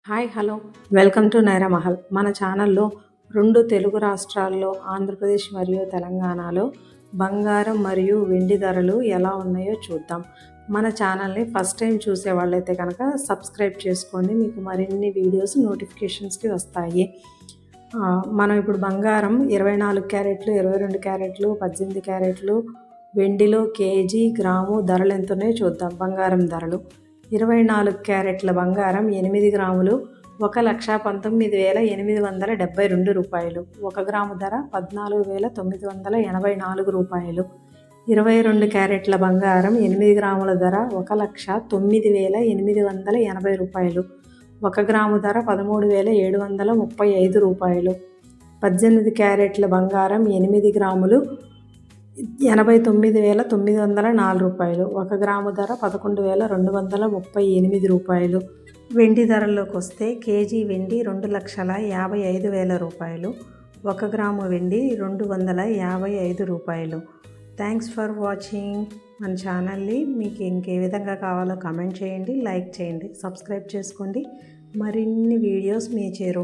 Hi hello welcome to Naira Mahal. మన ఛానల్లో 2 తెలుగు రాష్ట్రాల్లో ఆంధ్రప్రదేశ్ మరియు తెలంగాణలో బంగారం మరియు వెండి ధరలు ఎలా ఉన్నాయో చూద్దాం. మన ఛానల్ని ఫస్ట్ టైం చూసే వాళ్ళైతే కనుక సబ్స్క్రైబ్ చేసుకోండి, మీకు మరిన్ని వీడియోస్ నోటిఫికేషన్స్కి వస్తాయి. మనం ఇప్పుడు బంగారం 24 క్యారెట్లు, 22 క్యారెట్లు, 18 క్యారెట్లు, వెండిలో కేజీ గ్రాము ధరలు ఎంత ఉన్నాయో చూద్దాం. బంగారం ధరలు 24 క్యారెట్ల బంగారం 8 గ్రాములు 1,19,872 రూపాయలు. 1 గ్రాము ధర 14,984 రూపాయలు. 22 క్యారెట్ల బంగారం 8 గ్రాముల ధర 1,09,880 రూపాయలు. 1 గ్రాము ధర 13,735 రూపాయలు. 18 క్యారెట్ల బంగారం 8 గ్రాములు 89,904 రూపాయలు. 1 గ్రాము ధర 11,238 రూపాయలు. వెండి ధరల్లోకి వస్తే కేజీ వెండి 2,55,000 రూపాయలు. 1 గ్రాము వెండి 255 రూపాయలు. Thanks for watching. మన ఛానల్ని మీకు ఇంకే విధంగా కావాలో కామెంట్ చేయండి, లైక్ చేయండి, సబ్స్క్రైబ్ చేసుకోండి. మరిన్ని వీడియోస్ మీ చేరు